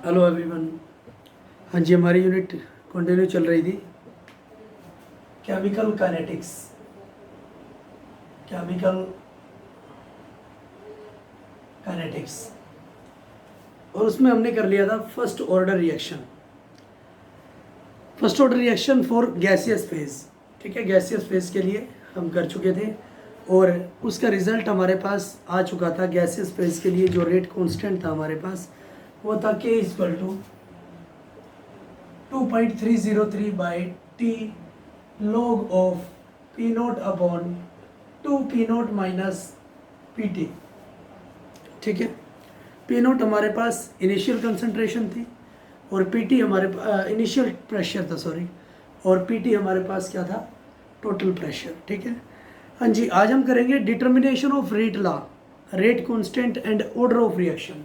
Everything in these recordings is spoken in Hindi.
Hello everyone. हाँ जी, हमारी यूनिट कंटिन्यू चल रही थी केमिकल काइनेटिक्स। केमिकल काइनेटिक्स और उसमें हमने कर लिया था first order reaction. First order reaction for gaseous phase. ठीक है, गैसियस फेज के लिए हम कर चुके थे और उसका रिजल्ट हमारे पास आ चुका था। गैसियस फेज के लिए जो रेट कांस्टेंट था हमारे पास वो था K equal to 2.303 by T log of P naught upon 2 P naught minus P T. ठीक है, पी नोट हमारे पास इनिशियल कंसंट्रेशन थी और पी टी हमारे इनिशियल प्रेशर था, सॉरी, और पी टी हमारे पास क्या था, टोटल प्रेशर। ठीक है, हाँ जी, आज हम करेंगे determination of rate law, rate constant and order of reaction.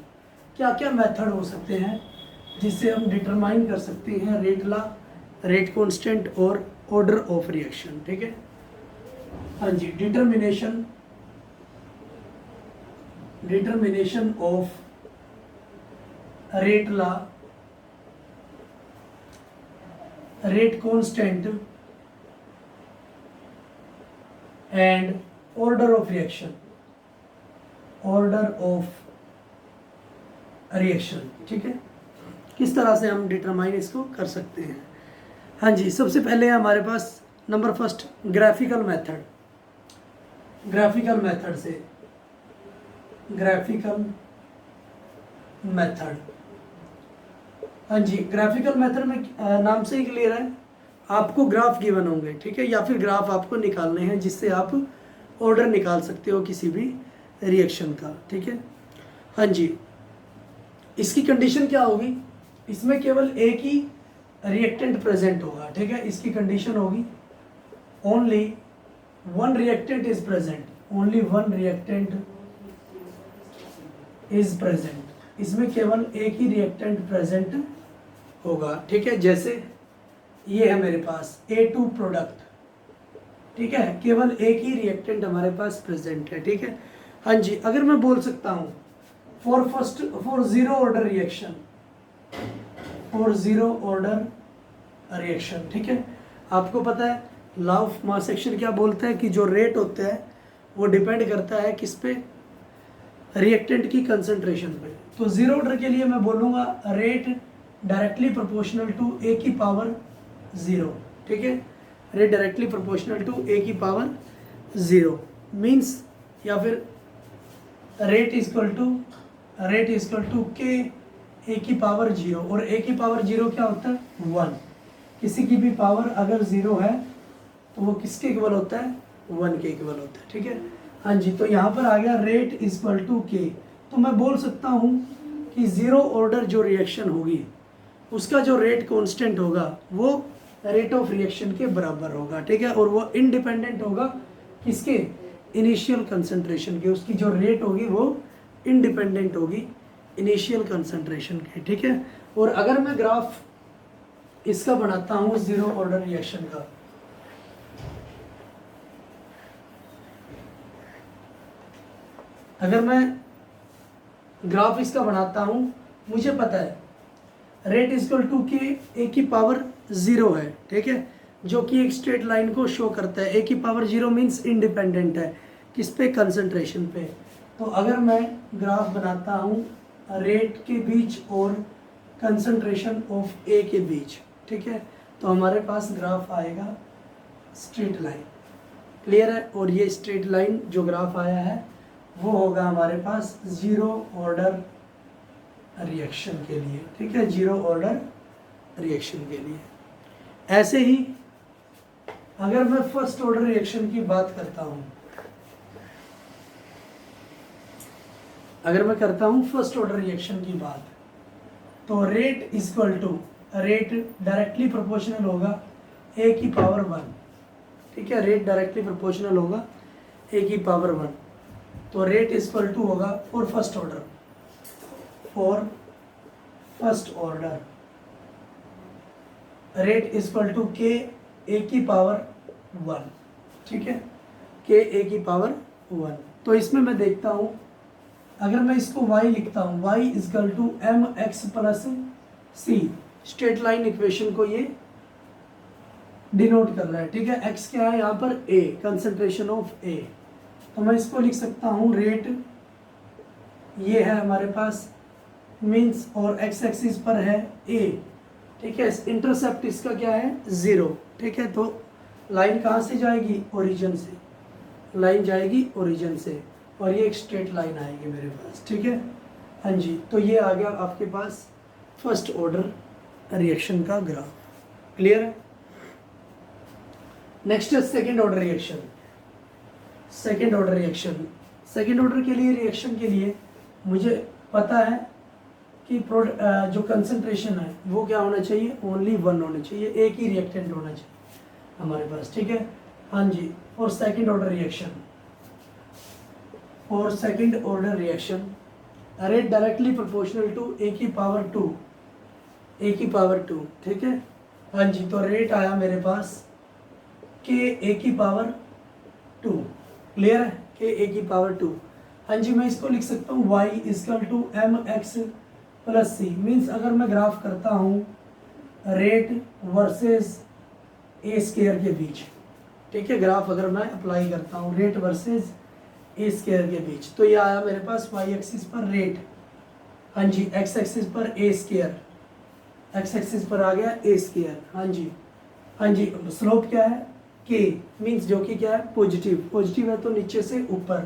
क्या क्या मेथड हो सकते हैं जिससे हम डिटरमाइन कर सकते हैं रेट लॉ, रेट कांस्टेंट और ऑर्डर ऑफ रिएक्शन। ठीक है, हाँ जी, determination of rate law, rate constant and order of reaction, order of reaction. ठीक है, किस तरह से हम डिटरमाइन इसको कर सकते हैं। हाँ जी, सबसे पहले हमारे पास number first graphical method. Graphical method से, ग्राफिकल मेथड, हाँ जी, ग्राफिकल मेथड में नाम से ही क्लियर है, आपको ग्राफ गिवन होंगे। ठीक है, या फिर ग्राफ आपको निकालने हैं जिससे आप ऑर्डर निकाल सकते हो किसी भी रिएक्शन का। ठीक है, हाँ जी, इसकी कंडीशन क्या होगी, इसमें केवल एक ही रिएक्टेंट प्रेजेंट होगा। ठीक है, इसकी कंडीशन होगी only one reactant is present, only one reactant is present. इसमें केवल एक ही रिएक्टेंट प्रेजेंट होगा। ठीक है, जैसे ये है मेरे पास A2 प्रोडक्ट। ठीक है, केवल एक ही रिएक्टेंट हमारे पास प्रेजेंट है। ठीक है, हाँ जी, अगर मैं बोल सकता हूँ for zero order reaction, for zero order reaction. ठीक है, आपको पता है लॉ ऑफ मास एक्शन क्या बोलता है कि जो रेट होता है वो डिपेंड करता है किस पे, रिएक्टेंट की कंसंट्रेशन पे। तो जीरो ऑर्डर के लिए मैं बोलूँगा rate directly proportional to A की पावर ज़ीरो। ठीक है, rate directly proportional to A की पावर ज़ीरो मीन्स, या फिर rate equal to K A की पावर जीरो, और ए की पावर जीरो क्या होता है, वन। किसी की भी पावर अगर ज़ीरो है तो वो किसके इक्वल होता है, वन के इक्वल होता है। ठीक है, हाँ जी, तो यहाँ पर आ गया रेट इक्वल टू के। तो मैं बोल सकता हूँ कि ज़ीरो ऑर्डर जो रिएक्शन होगी उसका जो रेट कांस्टेंट होगा वो रेट ऑफ रिएक्शन के बराबर होगा। ठीक है, और वो इंडिपेंडेंट होगा किसके, इनिशियल कंसंट्रेशन के। उसकी जो रेट होगी वो इंडिपेंडेंट होगी इनिशियल कंसंट्रेशन के। ठीक है, और अगर मैं ग्राफ इसका बनाता हूँ जीरो ऑर्डर रिएक्शन का, अगर मैं ग्राफ इसका बनाता हूँ, मुझे पता है rate equal to K A की पावर ज़ीरो है। ठीक है, जो कि एक स्ट्रेट लाइन को शो करता है। ए की पावर ज़ीरो मीन्स इंडिपेंडेंट है किस पे, कंसंट्रेशन पे। तो अगर मैं ग्राफ बनाता हूँ रेट के बीच और कंसंट्रेशन ऑफ ए के बीच, ठीक है, तो हमारे पास ग्राफ आएगा स्ट्रेट लाइन। क्लियर है, और ये स्ट्रेट लाइन जो ग्राफ आया है वो होगा हमारे पास जीरो ऑर्डर रिएक्शन के लिए। ठीक है, जीरो ऑर्डर रिएक्शन के लिए। ऐसे ही अगर मैं फर्स्ट ऑर्डर रिएक्शन की बात करता हूँ, अगर मैं करता हूँ फर्स्ट ऑर्डर रिएक्शन की बात, तो rate equal to, rate directly proportional होगा ए की पावर वन। ठीक है, रेट डायरेक्टली प्रोपोर्शनल होगा ए की पावर वन। तो रेट इक्वल टू होगा for first order, for first order rate equal to K A की पावर वन। ठीक है, के ए की पावर वन। तो इसमें मैं देखता हूँ, अगर मैं इसको y लिखता हूँ, y equal to M X plus C, straight line equation को ये डिनोट कर रहा है, ठीक है। एक्स क्या है यहाँ पर, ए, कंसंट्रेशन ऑफ ए, तो मैं इसको लिख सकता हूँ रेट, ये है हमारे पास मीन्स, और एक्स एक्सिस पर है ए, ठीक है। इंटरसेप्ट इसका क्या है, 0, ठीक है। तो लाइन कहाँ से जाएगी, ओरिजिन से, लाइन जाएगी ओरिजिन से, और ये एक स्ट्रेट लाइन आएगी मेरे पास, ठीक है। हाँ जी, तो ये आ गया आपके पास फर्स्ट ऑर्डर रिएक्शन का ग्राफ, क्लियर है। नेक्स्ट है second order reaction. Second order reaction, second order के लिए रिएक्शन के लिए मुझे पता है कि जो कंसंट्रेशन है वो क्या होना चाहिए, ओनली 1 होना चाहिए, एक ही रिएक्टेंट होना चाहिए हमारे पास, ठीक है। हाँ जी, और सेकेंड ऑर्डर रिएक्शन, और second order reaction rate directly proportional to A की पावर 2, ए की पावर 2, ठीक है। हाँ जी, तो रेट आया मेरे पास के ए की पावर 2, क्लियर है, के ए की पावर 2। हाँ जी, मैं इसको लिख सकता हूँ y equal to M X plus C, means अगर मैं ग्राफ करता हूँ रेट वर्सेस ए स्केयर के बीच, ठीक है। ग्राफ अगर मैं अप्लाई करता हूँ रेट वर्सेस ए स्केयर के बीच, तो ये आया मेरे पास y एक्सिस पर रेट, हाँ जी, x एक्सिस पर ए स्केयर, x एक्सिस पर आ गया ए स्केयर, हाँ जी। हाँ जी, स्लोप क्या है, k, मीन्स जो कि क्या है, पॉजिटिव, पॉजिटिव है तो नीचे से ऊपर,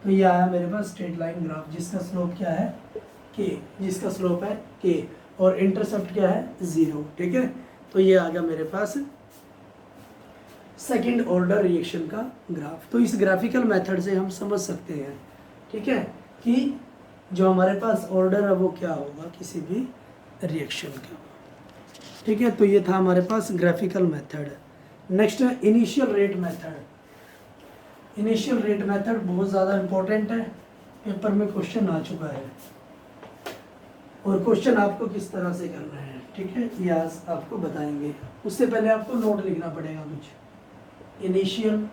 तो ये आया मेरे पास स्ट्रेट लाइन ग्राफ जिसका स्लोप क्या है, k, जिसका स्लोप है k, और इंटरसेप्ट क्या है, 0, ठीक है। तो ये आ गया मेरे पास सेकेंड ऑर्डर रिएक्शन का ग्राफ। तो इस ग्राफिकल मेथड से हम समझ सकते हैं, ठीक है, कि जो हमारे पास ऑर्डर है वो क्या होगा किसी भी रिएक्शन का, ठीक है। तो ये था हमारे पास ग्राफिकल मेथड। नेक्स्ट है initial rate method. Initial rate method बहुत ज़्यादा इम्पोर्टेंट है, पेपर में क्वेश्चन आ चुका है, और क्वेश्चन आपको किस तरह से करना है, ठीक है, ये आज आपको बताएंगे। उससे पहले आपको नोट लिखना पड़ेगा कुछ। Initial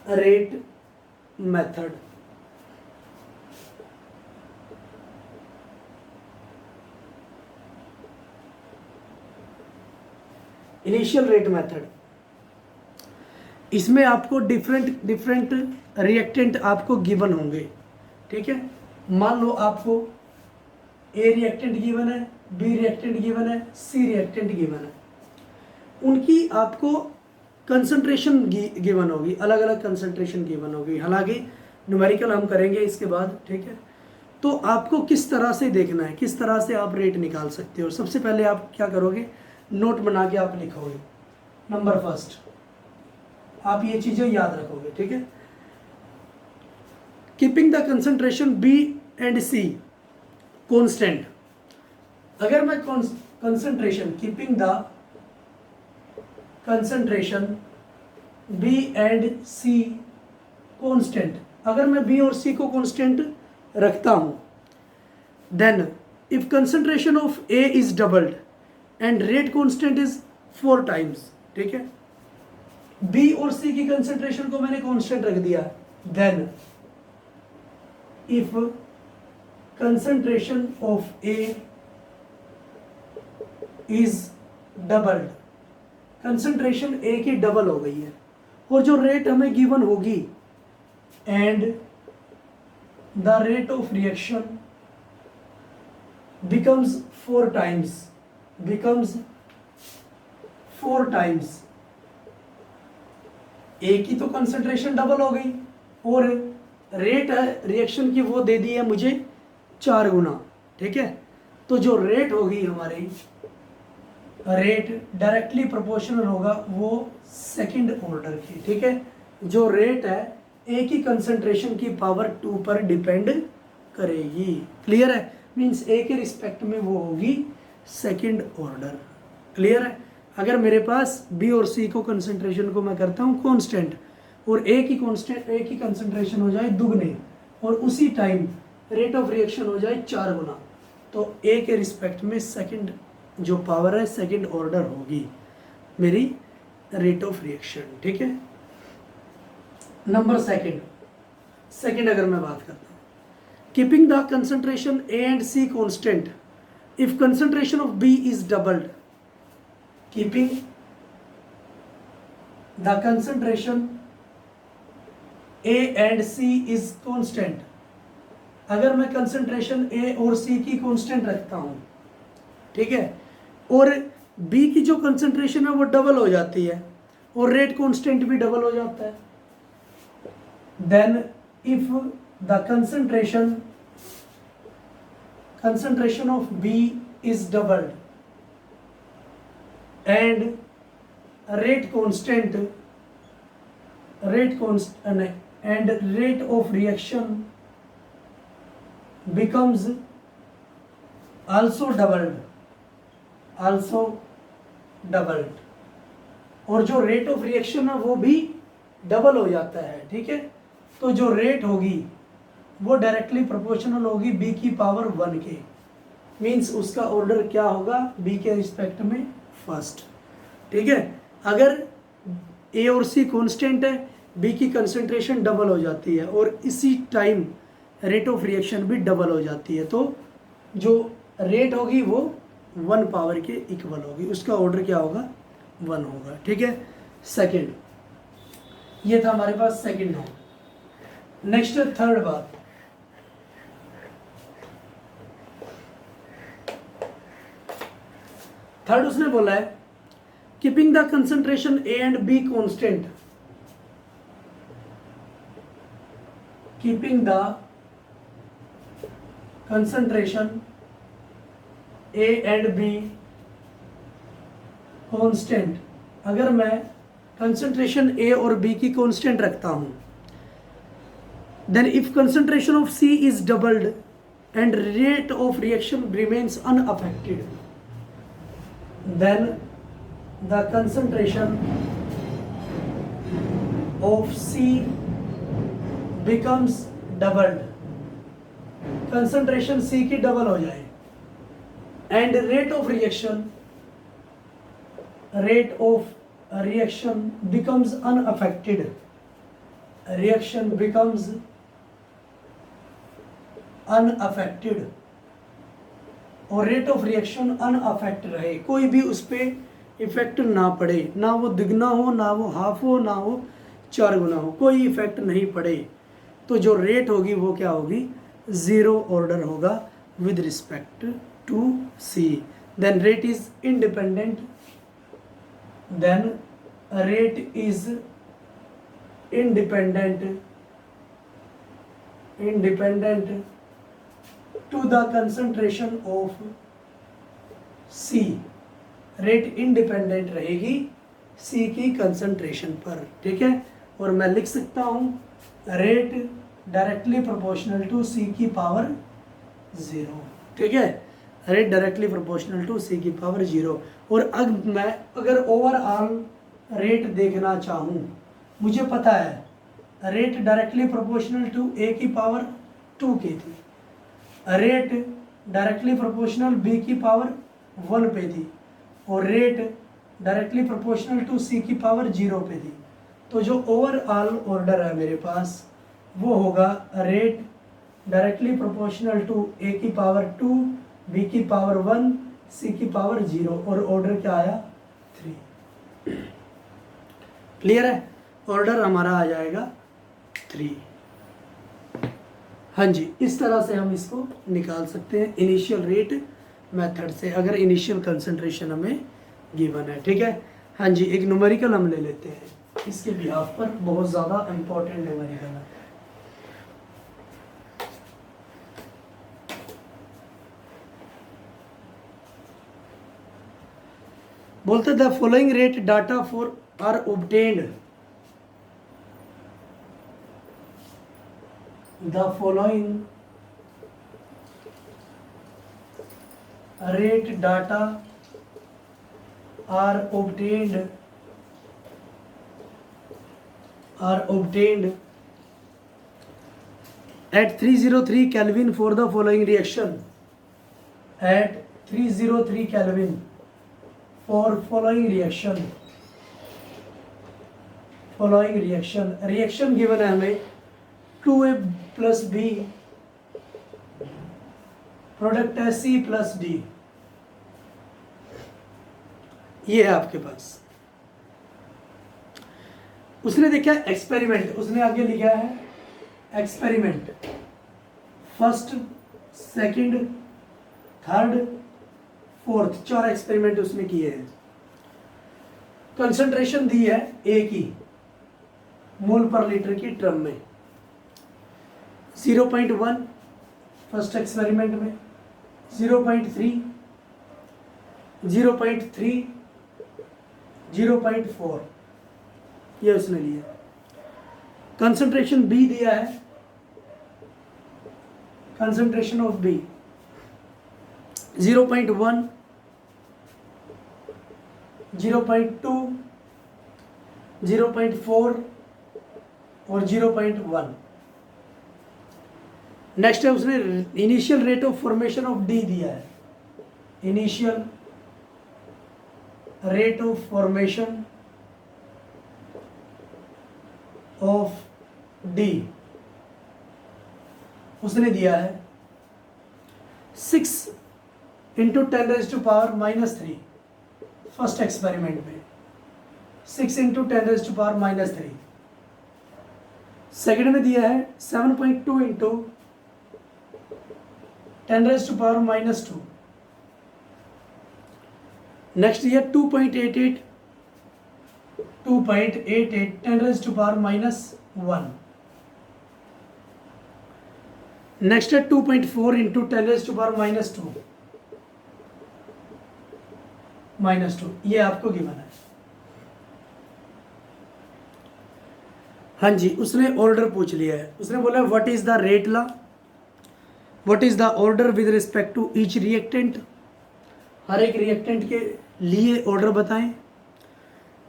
rate method, initial rate method, इसमें आपको डिफरेंट रिएक्टेंट आपको गिवन होंगे, ठीक है। मान लो आपको ए रिएक्टेंट गिवन है, बी रिएक्टेंट गिवन है, सी रिएक्टेंट गिवन है, उनकी आपको कंसंट्रेशन गिवन होगी, अलग अलग कंसंट्रेशन गिवन होगी, हालांकि न्यूमेरिकल हम करेंगे इसके बाद, ठीक है। तो आपको किस तरह से देखना है, किस तरह से आप रेट निकाल सकते हो। सबसे पहले आप क्या करोगे, नोट बना के आप लिखोगे, नंबर फर्स्ट, आप ये चीजें याद रखोगे, ठीक है। Keeping the concentration B and C constant, अगर मैं concentration, keeping the concentration B and C constant, अगर मैं बी और सी को कांस्टेंट रखता हूं, then if concentration of A is doubled and rate constant is 4 times, ठीक है। बी और सी की कंसंट्रेशन को मैंने कांस्टेंट रख दिया, then if concentration of A is doubled, concentration A की डबल हो गई है, और जो रेट हमें गिवन होगी, and the rate of reaction becomes 4 times, becomes 4 times, ए की तो कंसंट्रेशन डबल हो गई, और रेट है रिएक्शन की वो दे दी है मुझे 4 गुना, ठीक है। तो जो रेट होगी हमारी, रेट डायरेक्टली प्रोपोर्शनल होगा वो सेकंड ऑर्डर की, ठीक है। जो रेट है ए की कंसंट्रेशन की पावर 2 पर डिपेंड करेगी, क्लियर है, मीन्स ए के रिस्पेक्ट में वो होगी सेकंड ऑर्डर, क्लियर है। अगर मेरे पास बी और सी को कंसंट्रेशन को मैं करता हूँ कांस्टेंट, और ए की कंसंट्रेशन हो जाए दुगने, और उसी टाइम रेट ऑफ रिएक्शन हो जाए 4 गुना, तो ए के रिस्पेक्ट में सेकंड जो पावर है सेकंड ऑर्डर होगी मेरी रेट ऑफ रिएक्शन, ठीक है। नंबर सेकंड अगर मैं बात करता हूँ, keeping the concentration A and C constant if concentration of B is doubled, keeping the concentration A and C is constant, अगर मैं कंसंट्रेशन A और C की कांस्टेंट रखता हूं, ठीक है, और B की जो कंसंट्रेशन है वो डबल हो जाती है और रेट कांस्टेंट भी डबल हो जाता है, then if the concentration of B is doubled and rate of reaction becomes also doubled, और जो रेट ऑफ रिएक्शन है वो भी डबल हो जाता है, ठीक है। तो जो रेट होगी वो डायरेक्टली प्रोपोर्शनल होगी b की पावर 1 के, मींस उसका ऑर्डर क्या होगा b के रिस्पेक्ट में फर्स्ट, ठीक है। अगर a और c कांस्टेंट है, b की कंसंट्रेशन डबल हो जाती है और इसी टाइम रेट ऑफ रिएक्शन भी डबल हो जाती है, तो जो रेट होगी वो 1 पावर के इक्वल होगी, उसका ऑर्डर क्या होगा 1 होगा, ठीक है। सेकंड, ये था हमारे पास सेकंड नॉन। नेक्स्ट थर्ड बात, थर्ड उसने बोला है keeping the concentration A and be constant, keeping the concentration A and be constant, अगर मैं कंसंट्रेशन ए और बी की कांस्टेंट रखता हूं, then if concentration of C is doubled and rate of reaction remains unaffected, then the concentration of C becomes doubled, concentration C की डबल हो जाए, and rate of reaction becomes unaffected, reaction becomes unaffected, और रेट ऑफ रिएक्शन अनअफेक्ट रहे, कोई भी उस पर इफेक्ट ना पड़े, ना वो दुगना हो, ना वो हाफ हो, ना वो 4 गुना हो, कोई इफेक्ट नहीं पड़े, तो जो रेट होगी वो क्या होगी 0 ऑर्डर होगा with respect to C, then rate is independent, then rate is independent to the concentration of C, rate independent रहेगी C की कंसंट्रेशन पर, ठीक है। और मैं लिख सकता हूं rate directly proportional to C की पावर 0, ठीक है, rate directly proportional to C की पावर 0। और अब मैं अगर ओवरऑल रेट देखना चाहूं, मुझे पता है rate directly proportional to A की पावर 2 की थी, रेट डायरेक्टली प्रोपोर्शनल B की पावर 1 पे थी, और rate directly proportional to C की पावर 0 पे थी। तो जो ओवरऑल ऑर्डर है मेरे पास वो होगा rate directly proportional to A की पावर 2, B की पावर 1, C की पावर 0, और ऑर्डर क्या आया 3। क्लियर है, ऑर्डर हमारा आ जाएगा 3। हाँ जी, इस तरह से हम इसको निकाल सकते हैं इनिशियल रेट मेथड से, अगर इनिशियल कंसंट्रेशन हमें गिवन है, ठीक है। हाँ जी, एक न्यूमेरिकल हम ले लेते हैं इसके बिहाफ पर, बहुत ज़्यादा इम्पोर्टेंट न्यूमेरिकल है। बोलते the following rate data for are obtained, the following rate data are obtained at 303 Kelvin for the following reaction, at 303 Kelvin for following reaction, reaction given है हमें 2A plus B, प्रोडक्ट है C plus D, ये है आपके पास। उसने देखा एक्सपेरिमेंट, उसने आगे लिखा है experiment, first, second, third, fourth, 4 experiment उसने किए हैं। कंसंट्रेशन दी है ए की मोल पर लीटर की टर्म में, 0.1 फर्स्ट एक्सपेरिमेंट में, 0.3, 0.3, 0.4 ये उसने लिया। कंसंट्रेशन बी दिया है, कंसंट्रेशन ऑफ बी 0.1, 0.2, 0.4 और 0.1। नेक्स्ट है उसने initial rate of formation of D दिया है, initial rate of formation of D उसने दिया है 6 इंटू 10⁻³ फर्स्ट एक्सपेरिमेंट में, 6 इंटू 10⁻³ सेकेंड में दिया है 7.2 इंटू 10⁻²। नेक्स्ट दिया 2.88 10⁻⁻1। नेक्स्ट है 2.4 इंटू 10⁻², -2, ये आपको गिवन है। हाँ जी, उसने ऑर्डर पूछ लिया है। उसने बोला what is the rate law, what is the order with respect to each reactant, हर एक रिएक्टेंट के लिए ऑर्डर बताएं,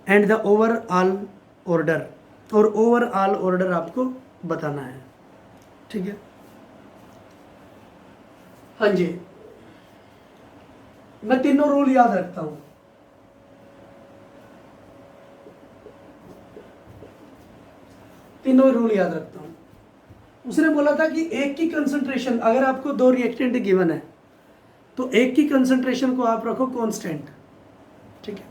एंड द ओवरऑल ऑर्डर, और ओवरऑल ऑर्डर आपको बताना है। ठीक है, हाँ जी, मैं तीनों रूल याद रखता हूं। तीनों रूल याद रखता हूं। उसने बोला था कि एक की कंसंट्रेशन, अगर आपको 2 रिएक्टेंट गिवन है तो एक की कंसंट्रेशन को आप रखो कांस्टेंट। ठीक है,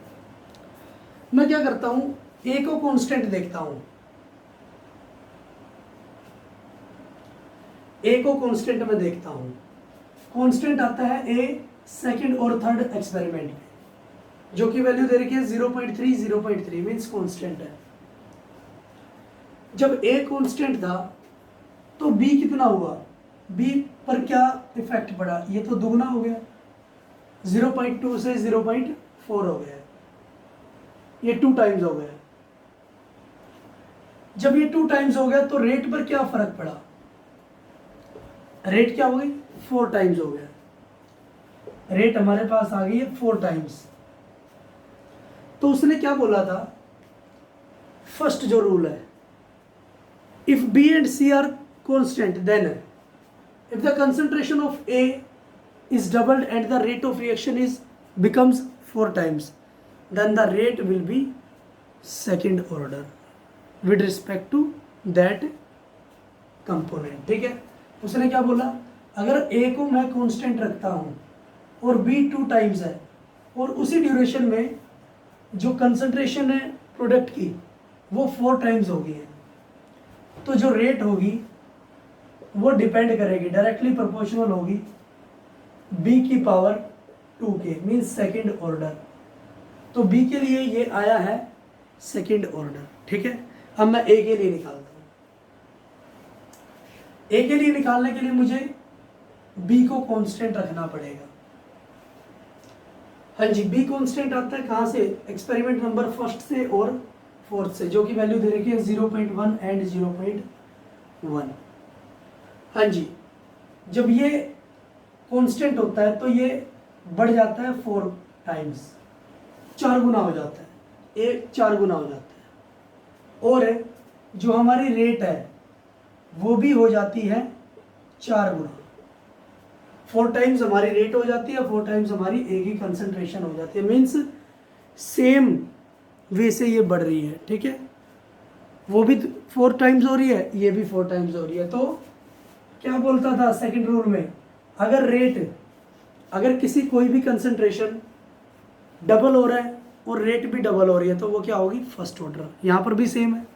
मैं क्या करता हूं, ए को कांस्टेंट देखता हूं, ए को कांस्टेंट में देखता हूं। कांस्टेंट आता है ए सेकंड और थर्ड एक्सपेरिमेंट में, जो कि वैल्यू दे रखी है 0.3, 0.3 मींस कांस्टेंट है। जब ए कांस्टेंट था तो बी कितना हुआ, बी पर क्या इफेक्ट पड़ा, ये तो दुगना हो गया, 0.2 से 0.4 हो गया, ये 2 टाइम्स हो गया। जब ये 2 टाइम्स हो गया तो रेट पर क्या फर्क पड़ा, रेट क्या हो गई, 4 टाइम्स हो गया। रेट हमारे पास आ गई है 4 टाइम्स। तो उसने क्या बोला था, फर्स्ट जो रूल है, if B and C are constant, then if the concentration of A is doubled and the rate of reaction is becomes 4 times, then the rate will be second order with respect to that component। ठीक है, उसने क्या बोला, अगर a को मैं कांस्टेंट रखता हूँ और b 2 टाइम्स है और उसी ड्यूरेशन में जो कंसंट्रेशन है प्रोडक्ट की वो 4 टाइम्स होगी है, तो जो रेट होगी वो डिपेंड करेगी, डायरेक्टली प्रोपोर्शनल होगी b की पावर 2 के, मीन्स सेकेंड ऑर्डर। तो b के लिए ये आया है सेकेंड ऑर्डर। ठीक है, अब मैं a के लिए निकालता हूँ। a के लिए निकालने के लिए मुझे b को कांस्टेंट रखना पड़ेगा। हाँ जी, b कांस्टेंट आता है कहाँ से, एक्सपेरिमेंट नंबर फर्स्ट से और फोर्थ से, जो कि वैल्यू दे रखी है 0.1 एंड 0.1। हाँ जी, जब ये कांस्टेंट होता है तो ये बढ़ जाता है 4 टाइम्स, 4 गुना हो जाता है, एक 4 गुना हो जाता है, और जो हमारी रेट है वो भी हो जाती है 4 गुना। 4 टाइम्स हमारी रेट हो जाती है, 4 टाइम्स हमारी ए की कंसंट्रेशन हो जाती है, मीन्स सेम वे से ये बढ़ रही है। ठीक है, वो भी 4 टाइम्स हो रही है, ये भी 4 टाइम्स हो रही है। तो क्या बोलता था सेकंड रूल में, अगर रेट, अगर किसी कोई भी कंसंट्रेशन डबल हो रहा है और रेट भी डबल हो रही है तो वो क्या होगी, फर्स्ट ऑर्डर। यहाँ पर भी सेम है,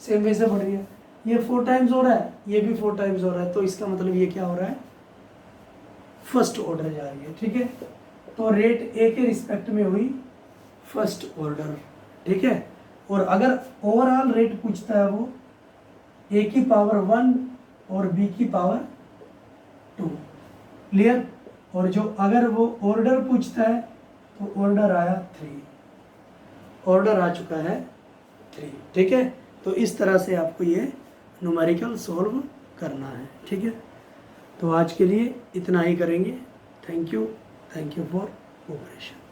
सेम वे से बढ़ रही है। ये 4 टाइम्स हो रहा है, ये भी 4 टाइम्स हो रहा है, तो इसका मतलब ये क्या हो रहा है, फर्स्ट ऑर्डर जा रही है। ठीक है, तो रेट ए के रिस्पेक्ट में हुई फर्स्ट ऑर्डर। ठीक है, और अगर ओवरऑल रेट पूछता है वो ए की पावर 1 और बी की पावर 2। क्लियर। और जो अगर वो ऑर्डर पूछता है तो ऑर्डर आया 3, ऑर्डर आ चुका है 3। ठीक है, तो इस तरह से आपको ये न्यूमेरिकल सॉल्व करना है। ठीक है, तो आज के लिए इतना ही करेंगे। Thank you for cooperation.